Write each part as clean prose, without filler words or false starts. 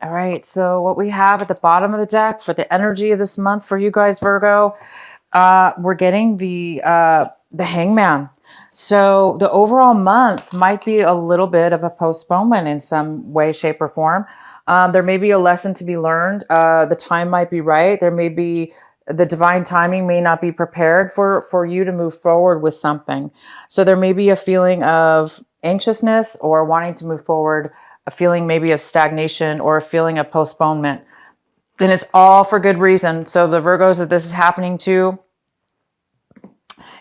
All right, so what we have at the bottom of the deck for the energy of this month for you guys, Virgo, we're getting the Hangman. So the overall month might be a little bit of a postponement in some way, shape, or form. There may be a lesson to be learned. The time might be right. There may be the divine timing may not be prepared for you to move forward with something. So there may be a feeling of anxiousness or wanting to move forward, a feeling maybe of stagnation or a feeling of postponement. And it's all for good reason. So the Virgos that this is happening to,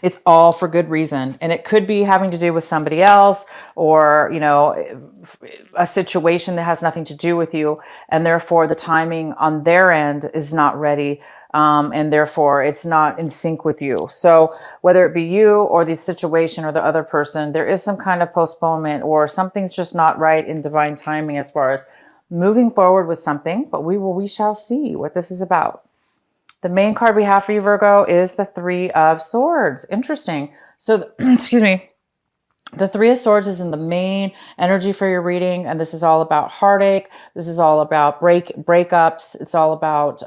it's all for good reason. And it could be having to do with somebody else or, a situation that has nothing to do with you. And therefore the timing on their end is not ready. And therefore it's not in sync with you. So whether it be you or the situation or the other person, there is some kind of postponement or something's just not right in divine timing as far as moving forward with something, but we shall see what this is about. The main card we have for you, Virgo, is the Three of Swords. Interesting. So, excuse me. The Three of Swords is in the main energy for your reading, and this is all about heartache. This is all about breakups. It's all about,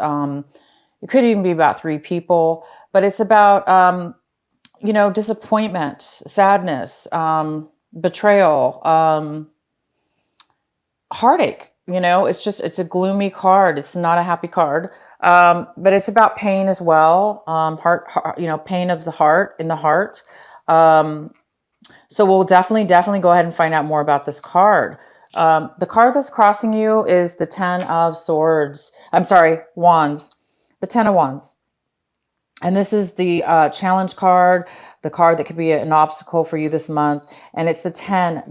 it could even be about three people, but it's about, disappointment, sadness, betrayal, heartache. It's a gloomy card. It's not a happy card. But it's about pain as well. Pain of the heart, in the heart. So we'll definitely go ahead and find out more about this card. The card that's crossing you is the Ten of Swords. I'm sorry, Wands. The Ten of Wands. And this is the challenge card, the card that could be an obstacle for you this month. And it's the ten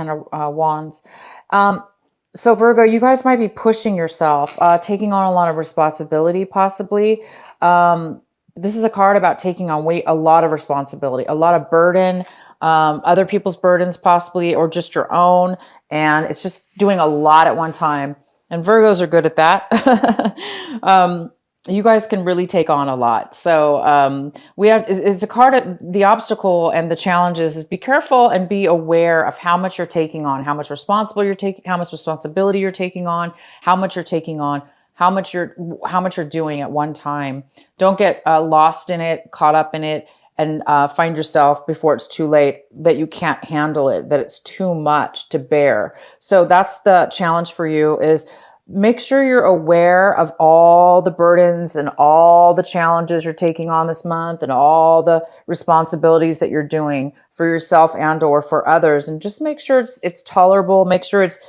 of Wands. So Virgo, you guys might be pushing yourself, taking on a lot of responsibility, possibly. This is a card about taking on a lot of responsibility, a lot of burden, other people's burdens possibly, or just your own. And it's just doing a lot at one time. And Virgos are good at that. You guys can really take on a lot. So it's a card of the obstacle and the challenges is be careful and be aware of how much you're taking on, how much responsibility you're taking on, how much you're taking on, how much you're doing at one time. Don't get lost in it, caught up in it, and find yourself before it's too late that you can't handle it, that it's too much to bear. So that's the challenge for you is make sure you're aware of all the burdens and all the challenges you're taking on this month and all the responsibilities that you're doing for yourself and or for others. And just make sure it's tolerable. Make sure it's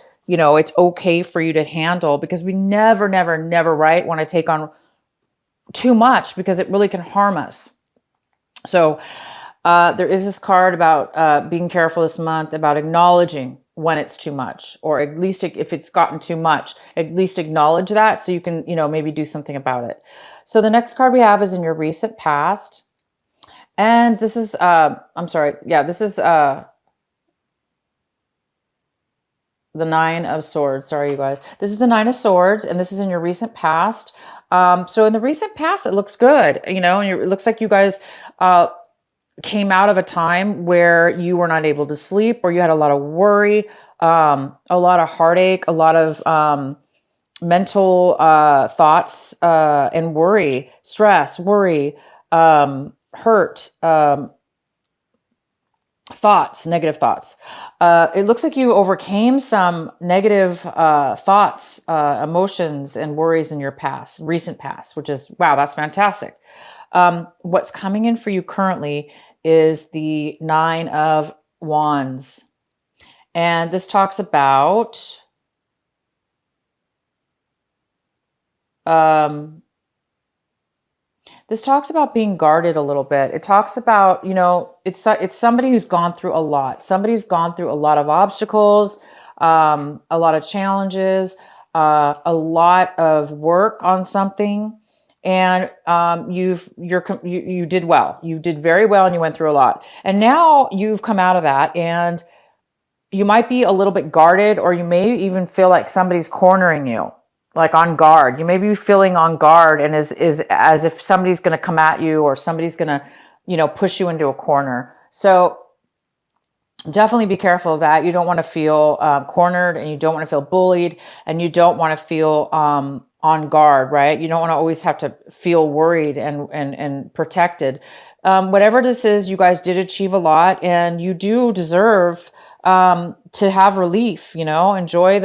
okay for you to handle, because we never, right, want to take on too much because it really can harm us. So there is this card about being careful this month, about acknowledging when it's too much, or at least if it's gotten too much, at least acknowledge that so you can, maybe do something about it. So the next card we have is in your recent past. And this is, this is the Nine of Swords. Sorry, you guys. This is the Nine of Swords, and this is in your recent past. So in the recent past, it looks good, and it looks like you guys came out of a time where you were not able to sleep, or you had a lot of worry, a lot of heartache, a lot of mental thoughts and worry, stress, worry, hurt, thoughts, negative thoughts. It looks like you overcame some negative thoughts, emotions, and worries in your past, recent past, which is, wow, that's fantastic. What's coming in for you currently is the Nine of Wands. And this talks about being guarded a little bit. It talks about, it's somebody who's gone through a lot. Somebody's gone through a lot of obstacles, a lot of challenges, a lot of work on something. And you did well. You did very well, and you went through a lot. And now you've come out of that, and you might be a little bit guarded, or you may even feel like somebody's cornering you, like on guard. You may be feeling on guard, and is as if somebody's going to come at you, or somebody's going to, push you into a corner. So definitely be careful of that. You don't want to feel cornered, and you don't want to feel bullied, and you don't want to feel on guard, right? You don't want to always have to feel worried and protected. Whatever this is, you guys did achieve a lot, and you do deserve to have relief. You know, enjoy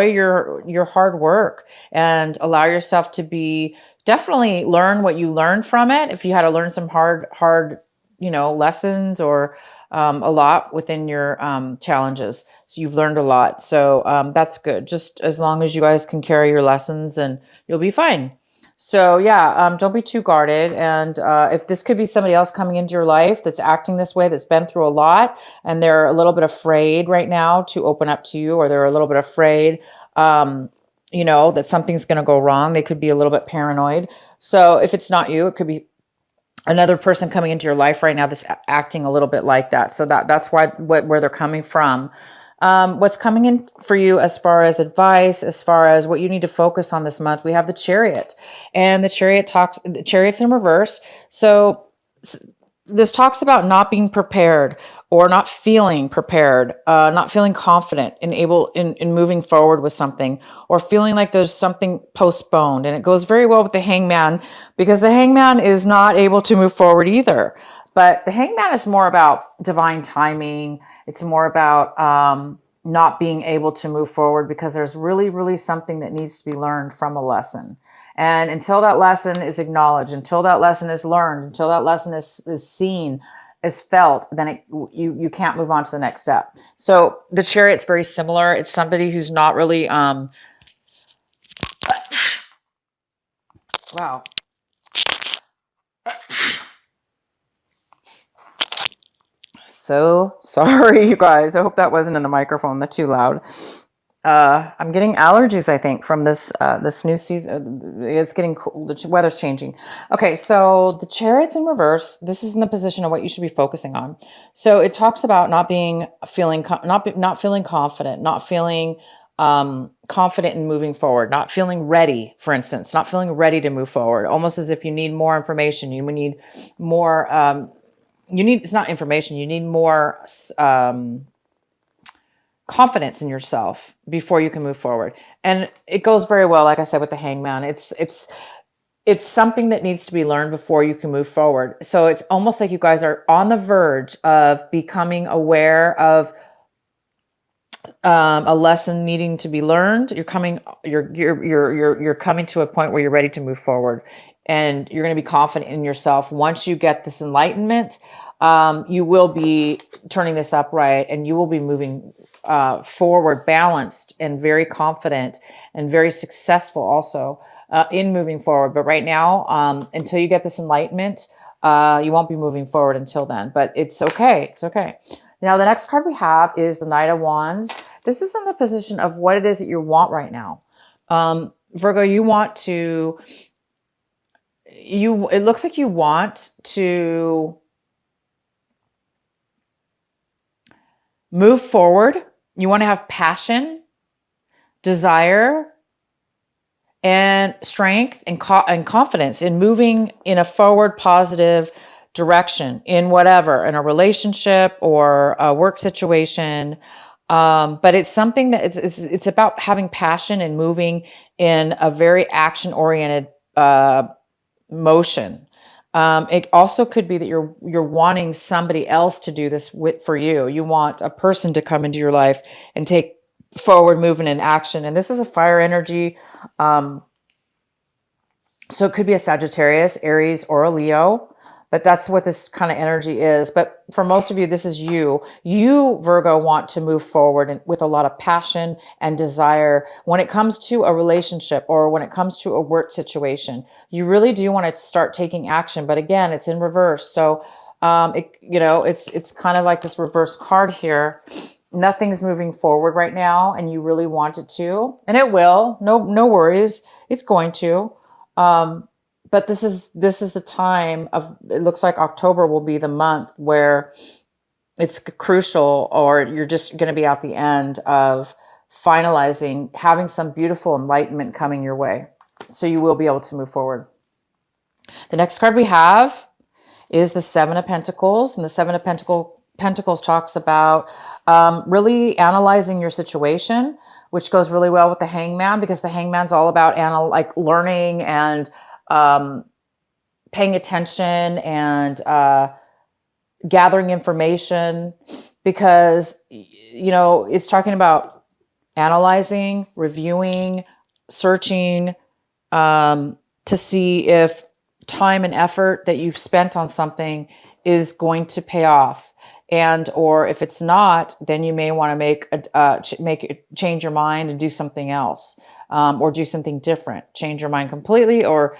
your hard work, and allow yourself to be, definitely learn what you learned from it. If you had to learn some hard lessons, or a lot within your challenges. So you've learned a lot. So that's good. Just as long as you guys can carry your lessons, and you'll be fine. So yeah, don't be too guarded. And if this could be somebody else coming into your life that's acting this way, that's been through a lot, and they're a little bit afraid right now to open up to you, or they're a little bit afraid, that something's going to go wrong. They could be a little bit paranoid. So if it's not you, it could be another person coming into your life right now that's acting a little bit like that. So that's where they're coming from. What's coming in for you as far as advice, as far as what you need to focus on this month, we have the Chariot, and the Chariot's in reverse. So this talks about not being prepared, or not feeling prepared, not feeling confident and able in moving forward with something, or feeling like there's something postponed. And it goes very well with the Hangman, because the Hangman is not able to move forward either. But the Hangman is more about divine timing. It's more about not being able to move forward because there's really, really something that needs to be learned from a lesson. And until that lesson is acknowledged, until that lesson is learned, until that lesson is seen, is felt, then you can't move on to the next step. So the Chariot's very similar. It's somebody who's not really wow. So sorry, you guys. I hope that wasn't in the microphone. That's too loud. I'm getting allergies, I think, from this new season. It's getting cool. The weather's changing. Okay, so the Chariot's in reverse. This is in the position of what you should be focusing on. So it talks about not feeling confident, not feeling confident in moving forward, not feeling ready, for instance, not feeling ready to move forward, almost as if you need more information. You need more, it's not information, you need more confidence in yourself before you can move forward. And it goes very well, like I said, with the Hangman. It's something that needs to be learned before you can move forward. So it's almost like you guys are on the verge of becoming aware of a lesson needing to be learned. You're coming to a point where you're ready to move forward, and you're going to be confident in yourself. Once you get this enlightenment, you will be turning this upright, and you will be moving forward, balanced and very confident and very successful also in moving forward. But right now, until you get this enlightenment, you won't be moving forward until then. But it's okay. It's okay. Now, the next card we have is the Knight of Wands. This is in the position of what it is that you want right now. Virgo, it looks like you want to move forward. You want to have passion, desire, and strength and confidence in moving in a forward positive direction in whatever, in a relationship or a work situation. But it's something that it's about having passion and moving in a very action-oriented motion. It also could be that you're wanting somebody else to do this for you. You want a person to come into your life and take forward movement and action. And this is a fire energy. So it could be a Sagittarius, Aries, or a Leo. But that's what this kind of energy is. But for most of you, this is you. You, Virgo, want to move forward with a lot of passion and desire when it comes to a relationship or when it comes to a work situation. You really do want to start taking action. But again, it's in reverse. So, it's kind of like this reverse card here. Nothing's moving forward right now, and you really want it to. And it will. No worries. It's going to. But this is the time of, it looks like October will be the month where it's crucial, or you're just going to be at the end of finalizing, having some beautiful enlightenment coming your way. So you will be able to move forward. The next card we have is the Seven of Pentacles, and the Seven of Pentacles talks about really analyzing your situation, which goes really well with the Hangman, because the Hangman's all about like learning and paying attention and gathering information, because it's talking about analyzing, reviewing, searching, to see if time and effort that you've spent on something is going to pay off. And or if it's not, then you may want to change your mind and do something else, or do something different. Change your mind completely, or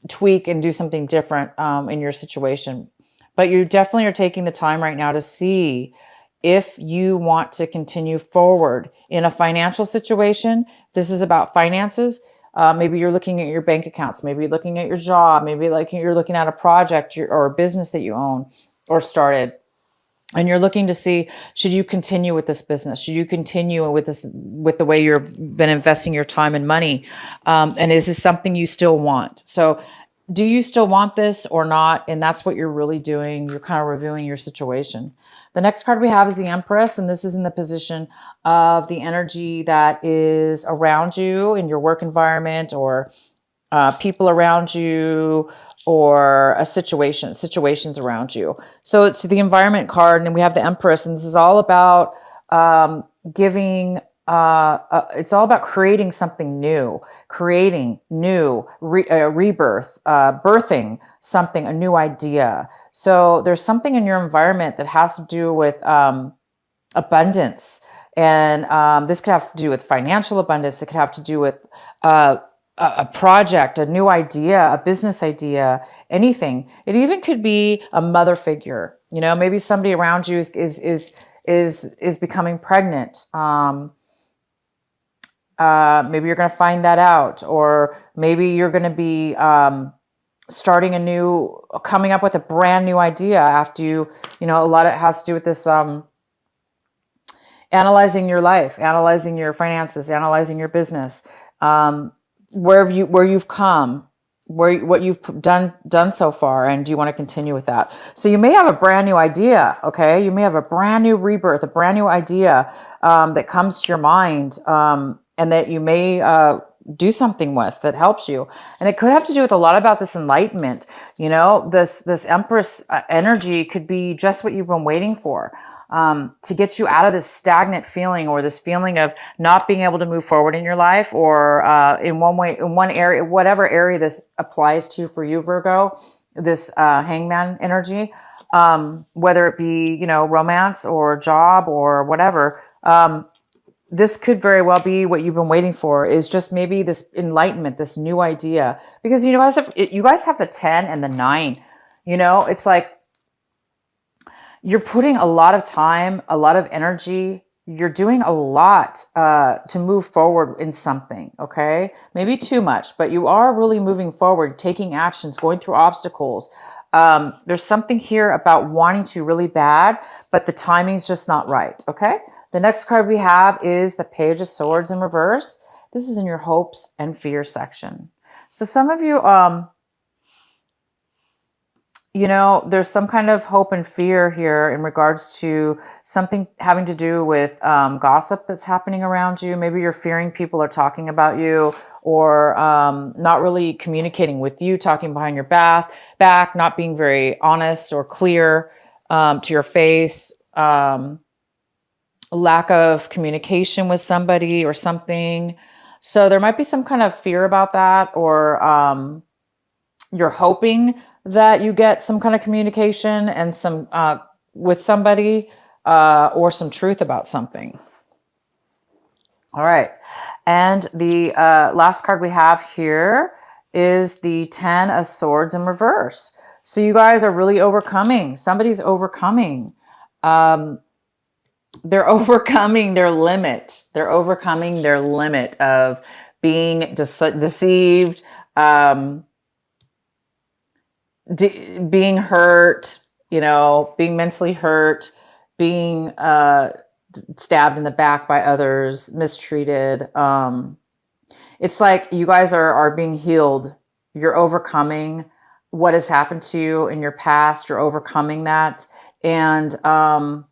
tweak and do something different in your situation. But you definitely are taking the time right now to see if you want to continue forward in a financial situation. This is about finances. Maybe you're looking at your bank accounts. Maybe you're looking at your job. Maybe like you're looking at a project or a business that you own or started. And you're looking to see, should you continue with this business? Should you continue with the way you've been investing your time and money? And is this something you still want? So do you still want this or not? And that's what you're really doing. You're kind of reviewing your situation. The next card we have is the Empress, and this is in the position of the energy that is around you in your work environment, or people around you, or situations around you. So it's the environment card, and we have the Empress, and this is all about giving. It's all about creating something new, rebirth, birthing something, a new idea. So there's something in your environment that has to do with abundance, and this could have to do with financial abundance. It could have to do with a project, a new idea, a business idea, anything. It even could be a mother figure. Maybe somebody around you is becoming pregnant. Maybe you're going to find that out, or maybe you're going to be coming up with a brand new idea after a lot of it has to do with this analyzing your life, analyzing your finances, analyzing your business, where you've come, what you've done so far, and do you want to continue with that? So you may have a brand new idea, okay? You may have a brand new rebirth, a brand new idea that comes to your mind, and that you may do something with that helps you. And it could have to do with a lot about this enlightenment. This Empress energy could be just what you've been waiting for, to get you out of this stagnant feeling, or this feeling of not being able to move forward in your life, or in one area, whatever area this applies to for you, Virgo, this Hangman energy, whether it be, romance or job or whatever. This could very well be what you've been waiting for, is just maybe this enlightenment, this new idea, because you guys have the 10 and the 9. It's like you're putting a lot of time, a lot of energy. You're doing a lot to move forward in something, okay? Maybe too much, but you are really moving forward, taking actions, going through obstacles. There's something here about wanting to really bad, but the timing's just not right, okay? The next card we have is the Page of Swords in reverse. This is in your hopes and fears section. So some of you, there's some kind of hope and fear here in regards to something having to do with gossip that's happening around you. Maybe you're fearing people are talking about you, or not really communicating with you, talking behind your back, not being very honest or clear to your face. Lack of communication with somebody or something. So there might be some kind of fear about that, or you're hoping that you get some kind of communication and some with somebody, or some truth about something. All right. And the last card we have here is the 10 of Swords in reverse. So you guys are really overcoming. Somebody's overcoming. They're overcoming their limit. They're overcoming their limit of being deceived, being hurt, being mentally hurt, being stabbed in the back by others, mistreated. It's like you guys are being healed. You're overcoming what has happened to you in your past. You're overcoming that. And by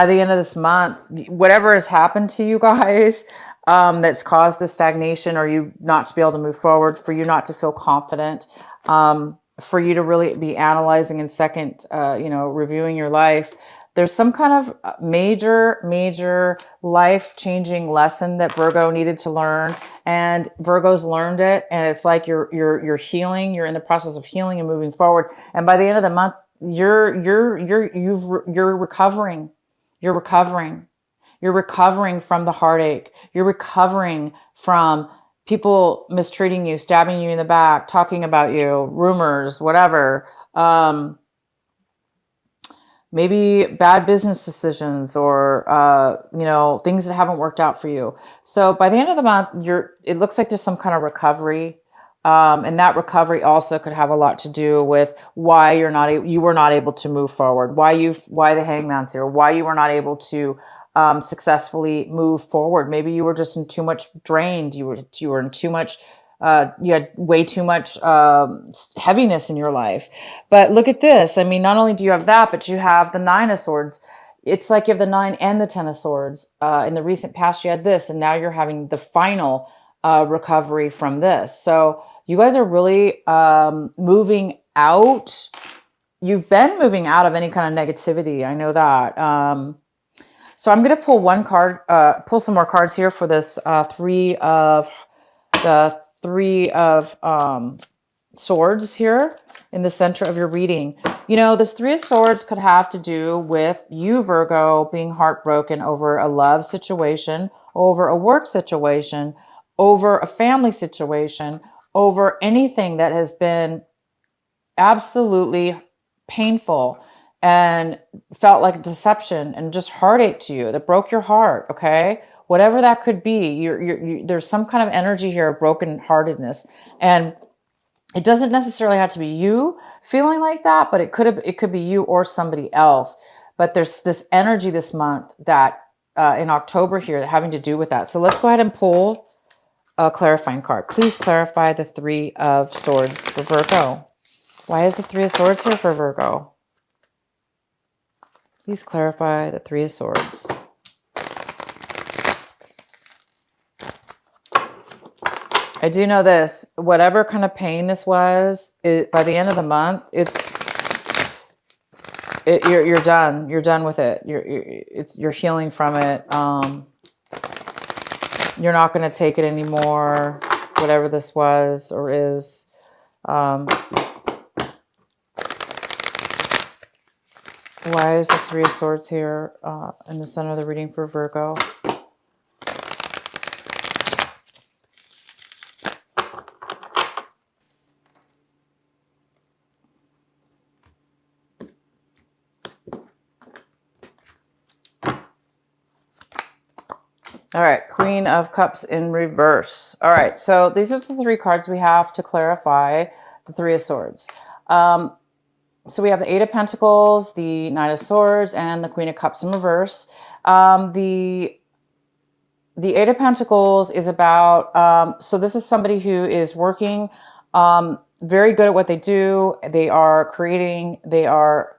the end of this month, whatever has happened to you guys that's caused the stagnation, or you not to be able to move forward, for you not to feel confident, for you to really be analyzing and second, reviewing your life. There's some kind of major life-changing lesson that Virgo needed to learn, and Virgo's learned it. And it's like you're healing. You're in the process of healing and moving forward. And by the end of the month, you're recovering. You're recovering. You're recovering from the heartache. You're recovering from people mistreating you, stabbing you in the back, talking about you, rumors, whatever. Maybe bad business decisions, or things that haven't worked out for you. So by the end of the month, it looks like there's some kind of recovery, and that recovery also could have a lot to do with why you were not able to move forward, why the Hangman's here, why you were not able to successfully move forward. Maybe you were just in too much drained. You were in too much. You had way too much heaviness in your life. But look at this. I mean, not only do you have that, but you have the Nine of Swords. It's like you have the 9 and the 10 of Swords. In the recent past, you had this, and now you're having the final recovery from this. So you guys are really moving out. You've been moving out of any kind of negativity. I know that. So I'm going to pull one card, pull some more cards here for this Three of Swords here in the center of your reading. This Three of Swords could have to do with you, Virgo, being heartbroken over a love situation, over a work situation, over a family situation, over anything that has been absolutely painful and felt like deception and just heartache to you, that broke your heart. Okay. Whatever that could be, there's some kind of energy here of brokenheartedness. And it doesn't necessarily have to be you feeling like that, but it could be you or somebody else. But there's this energy this month that in October here having to do with that. So let's go ahead and pull a clarifying card. Please clarify the Three of Swords for Virgo. Why is the Three of Swords here for Virgo? Please clarify the Three of Swords. I do know this, whatever kind of pain this was, by the end of the month, you're done. You're done with it. You're healing from it. You're not going to take it anymore, whatever this was or is. Why is the Three of Swords here in the center of the reading for Virgo? All right, Queen of Cups in reverse. All right, so these are the 3 cards we have to clarify the Three of Swords. So we have the Eight of Pentacles, the Knight of Swords, and the Queen of Cups in reverse. The Eight of Pentacles is about, so this is somebody who is working, very good at what they do. They are creating, they are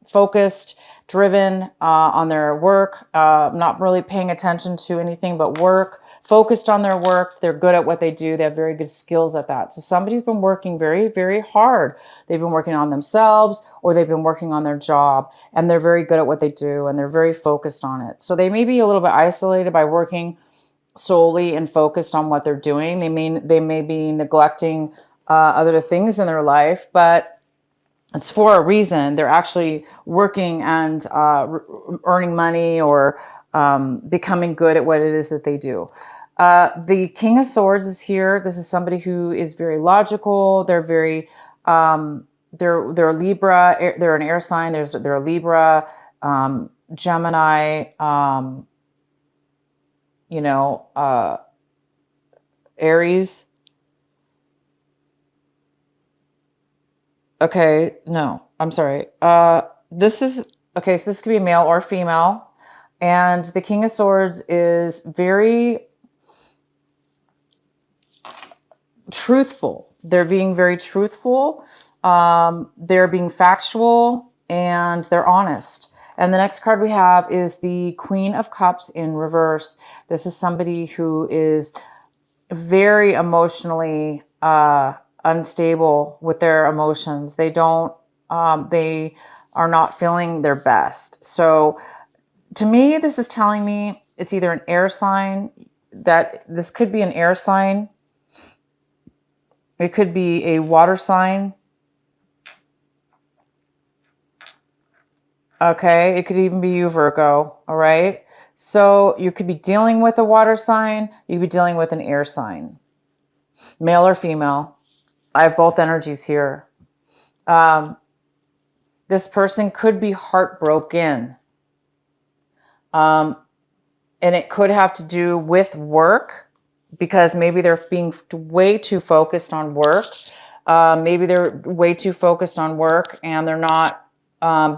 focused, driven on their work, not really paying attention to anything but work, focused on their work. They're good at what they do. They have very good skills at that. So somebody's been working very, very hard. They've been working on themselves, or they've been working on their job, and they're very good at what they do, and they're very focused on it. So they may be a little bit isolated by working solely and focused on what they're doing. They may be neglecting other things in their life, but it's for a reason. They're actually working and earning money, or becoming good at what it is that they do. The King of Swords is here. This is somebody who is very logical. They're very, they're Libra. They're an air sign. They're a Libra, Gemini, Aries. Okay, no, I'm sorry. This is, okay, so this could be male or female. And the King of Swords is very truthful. They're being very truthful. They're being factual and they're honest. And the next card we have is the Queen of Cups in reverse. This is somebody who is very emotionally unstable with their emotions. They are not feeling their best. So to me, this is telling me it's either an air sign, that this could be an air sign. It could be a water sign. Okay, it could even be you, Virgo. All right. So you could be dealing with a water sign. You could be dealing with an air sign, male or female. I have both energies here. This person could be heartbroken. And it could have to do with work, because maybe they're being way too focused on work. Maybe they're way too focused on work and they're not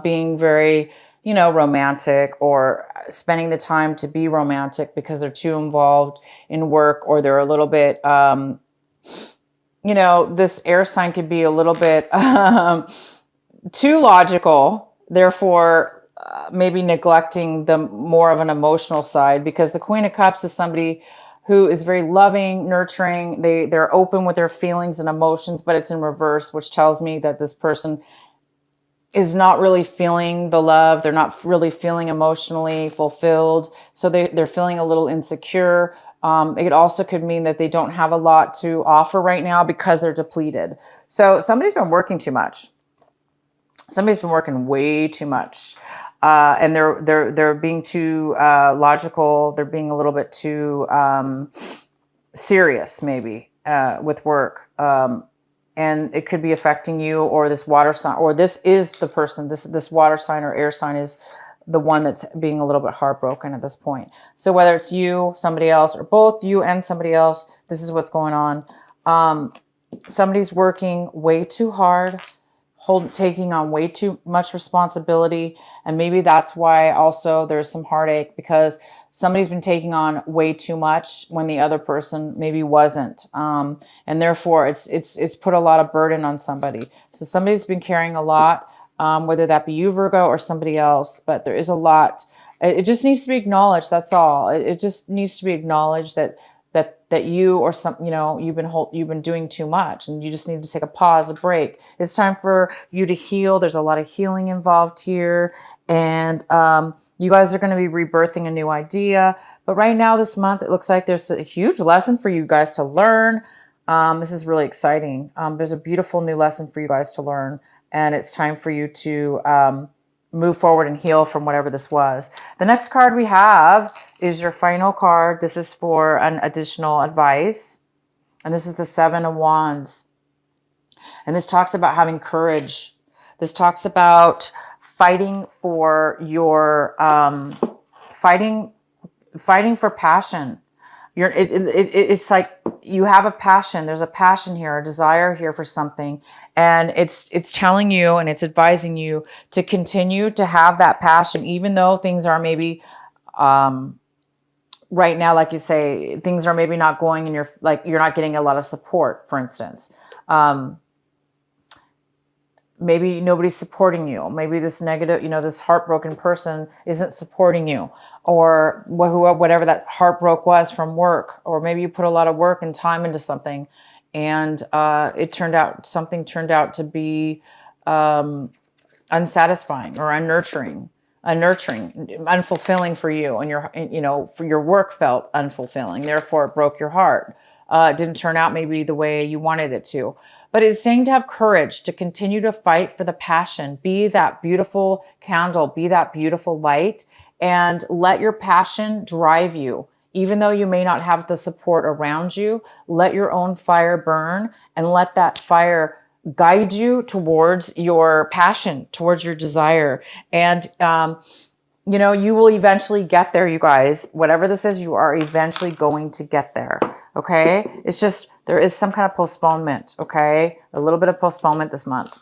being very, romantic, or spending the time to be romantic because they're too involved in work, or they're a little bit, this air sign could be a little bit too logical, therefore maybe neglecting the more of an emotional side, because the Queen of Cups is somebody who is very loving, nurturing. They're open with their feelings and emotions, but it's in reverse, which tells me that this person is not really feeling the love. They're not really feeling emotionally fulfilled. So they're feeling a little insecure. It also could mean that they don't have a lot to offer right now because they're depleted. So somebody's been working too much. Somebody's been working way too much. And they're being too logical. They're being a little bit too serious, maybe, with work. And it could be affecting you, or this water sign, or this is the person, this water sign or air sign is the one that's being a little bit heartbroken at this point. So whether it's you, somebody else, or both you and somebody else, this is what's going on. Somebody's working way too hard, taking on way too much responsibility. And maybe that's why also there's some heartache, because somebody's been taking on way too much when the other person maybe wasn't. And therefore it's put a lot of burden on somebody. So somebody's been carrying a lot, whether that be you, Virgo, or somebody else, but there is a lot. It just needs to be acknowledged. That's all. It just needs to be acknowledged that you, or you've been doing too much, and you just need to take a pause, a break. It's time for you to heal. There's a lot of healing involved here. And, you guys are going to be rebirthing a new idea. But right now, this month, it looks like there's a huge lesson for you guys to learn. This is really exciting. There's a beautiful new lesson for you guys to learn. And it's time for you to move forward and heal from whatever this was. The next card we have is your final card. This is for an additional advice. And this is the Seven of Wands. And this talks about having courage. This talks about fighting for your fighting for passion. It's like you have a passion. There's a passion here, a desire here for something, and it's telling you and it's advising you to continue to have that passion, even though things are maybe right now, like you say, things are maybe not going in you're not getting a lot of support, for instance. Maybe nobody's supporting you. Maybe this negative, this heartbroken person isn't supporting you, or whatever that heartbreak was from work, or maybe you put a lot of work and time into something, and something turned out to be unsatisfying or unnurturing, unfulfilling for you, and for your work felt unfulfilling. Therefore, it broke your heart. It didn't turn out maybe the way you wanted it to. But it's saying to have courage, to continue to fight for the passion. Be that beautiful candle, be that beautiful light, and let your passion drive you. Even though you may not have the support around you, let your own fire burn, and let that fire guide you towards your passion, towards your desire. And, you will eventually get there, you guys. Whatever this is, you are eventually going to get there. Okay? It's just, there is some kind of postponement, okay? A little bit of postponement this month.